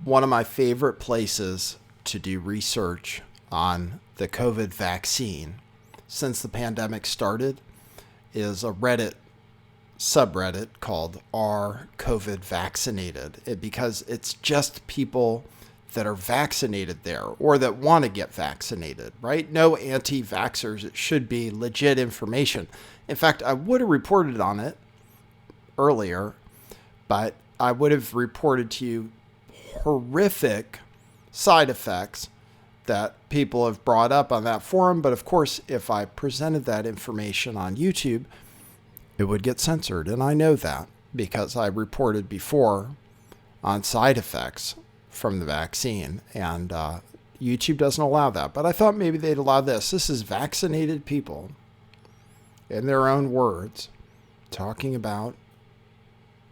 One of my favorite places to do research on the COVID vaccine since the pandemic started is a Reddit subreddit called R COVID Vaccinated. Because it's just people that are vaccinated there or that want to get vaccinated, right? No anti-vaxxers. It should be legit information. In fact, I would have reported on it earlier, but I would have reported to you horrific side effects that people have brought up on that forum. But of course, if I presented that information on YouTube, it would get censored. And I know that because I reported before on side effects from the vaccine, and YouTube doesn't allow that. But I thought maybe they'd allow this. This is vaccinated people, in their own words, talking about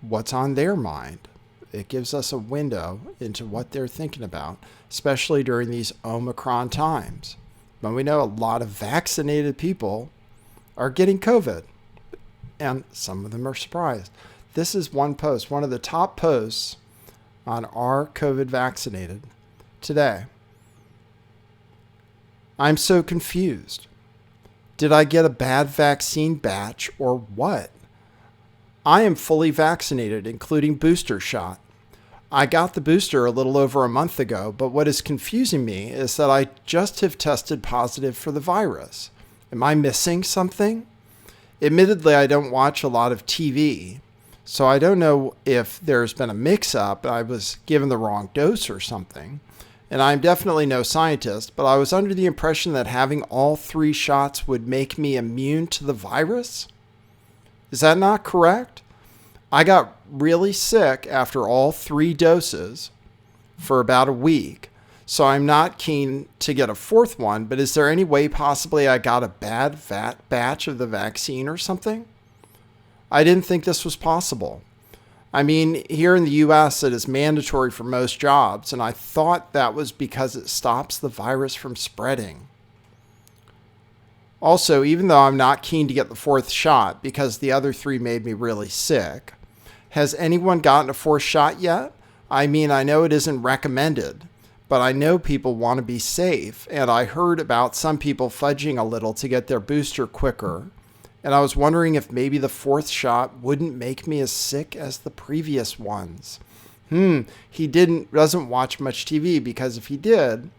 what's on their mind. It gives us a window into what they're thinking about, especially during these Omicron times, when we know a lot of vaccinated people are getting COVID, and some of them are surprised. This is one post, one of the top posts on our COVID Vaccinated today. I'm so confused. Did I get a bad vaccine batch or what? I am fully vaccinated, including booster shot. I got the booster a little over a month ago, but what is confusing me is that I just have tested positive for the virus. Am I missing something? Admittedly, I don't watch a lot of TV, so I don't know if there's been a mix-up. I was given the wrong dose or something. And I'm definitely no scientist, but I was under the impression that having all 3 shots would make me immune to the virus. Is that not correct? I got really sick after all 3 doses for about a week, so I'm not keen to get a 4th one, but is there any way possibly I got a bad batch of the vaccine or something? I didn't think this was possible. I mean, here in the US, it is mandatory for most jobs, and I thought that was because it stops the virus from spreading. Also, even though I'm not keen to get the 4th shot because the other 3 made me really sick, has anyone gotten a 4th shot yet? I mean, I know it isn't recommended, but I know people want to be safe, and I heard about some people fudging a little to get their booster quicker. And I was wondering if maybe the 4th shot wouldn't make me as sick as the previous ones. He doesn't watch much TV, because if he did,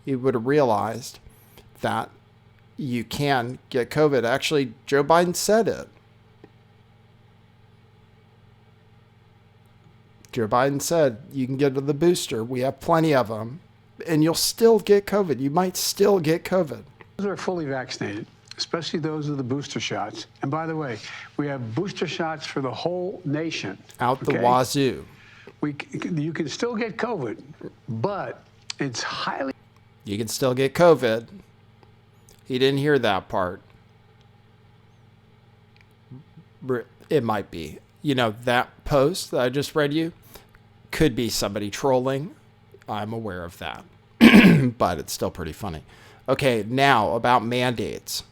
he would have realized that you can get COVID. Actually, Joe Biden said it. Joe Biden said you can get the booster. We have plenty of them, and you'll still get COVID. You might still get COVID. Those are fully vaccinated, especially those with the booster shots. And by the way, we have booster shots for the whole nation. Out the wazoo. You can still get COVID, but it's highly... You can still get COVID. He didn't hear that part. It might be. You know, that post that I just read you could be somebody trolling. I'm aware of that. But it's still pretty funny. Okay, now about mandates.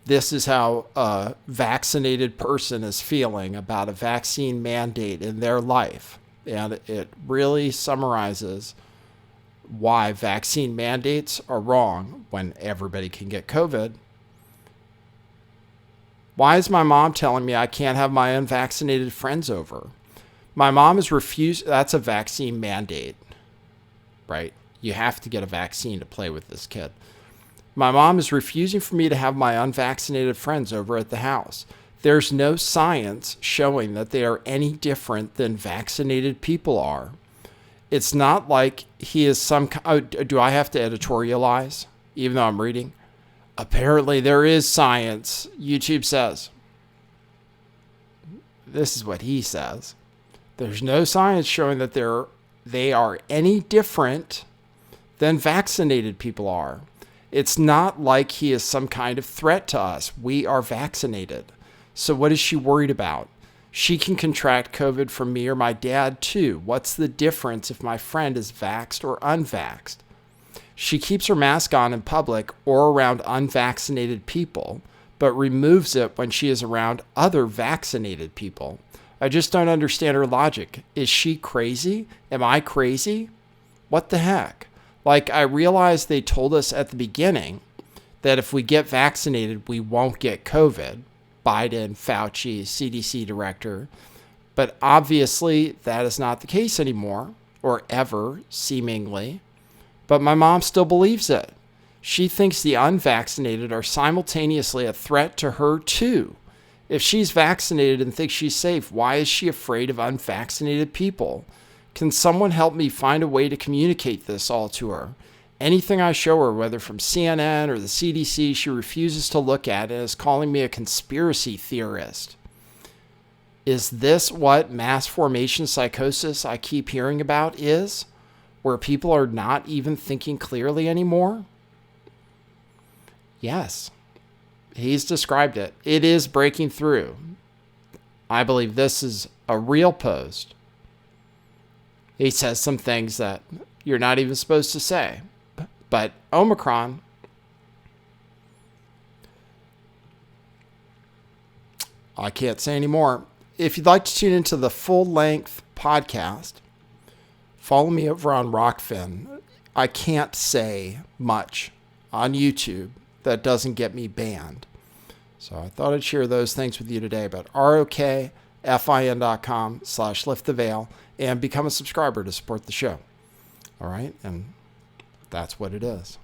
This is how a vaccinated person is feeling about a vaccine mandate in their life. And it really summarizes why vaccine mandates are wrong when everybody can get COVID. Why is my mom telling me I can't have my unvaccinated friends over? My mom has refused. That's a vaccine mandate, right? You have to get a vaccine to play with this kid. My mom is refusing for me to have my unvaccinated friends over at the house. There's no science showing that they are any different than vaccinated people are. It's not like he is some... do I have to editorialize, even though I'm reading? Apparently there is science, YouTube says. This is what he says. There's no science showing that they are any different than vaccinated people are. It's not like he is some kind of threat to us. We are vaccinated. So what is she worried about? She can contract COVID from me or my dad too. What's the difference if my friend is vaxxed or unvaxxed? She keeps her mask on in public or around unvaccinated people, but removes it when she is around other vaccinated people. I just don't understand her logic. Is she crazy? Am I crazy? What the heck? Like, I realized they told us at the beginning that if we get vaccinated, we won't get COVID. Biden, Fauci, CDC director. But obviously, that is not the case anymore, or ever, seemingly. But my mom still believes it. She thinks the unvaccinated are simultaneously a threat to her, too. If she's vaccinated and thinks she's safe, why is she afraid of unvaccinated people? Can someone help me find a way to communicate this all to her? Anything I show her, whether from CNN or the CDC, she refuses to look at and is calling me a conspiracy theorist. Is this what mass formation psychosis I keep hearing about is? Where people are not even thinking clearly anymore? Yes, he's described it. It is breaking through. I believe this is a real post. He says some things that you're not even supposed to say. But Omicron, I can't say anymore. If you'd like to tune into the full-length podcast, follow me over on Rockfin. I can't say much on YouTube that doesn't get me banned. So I thought I'd share those things with you today. But rokfin.com/lifttheveil and become a subscriber to support the show. All right? And that's what it is.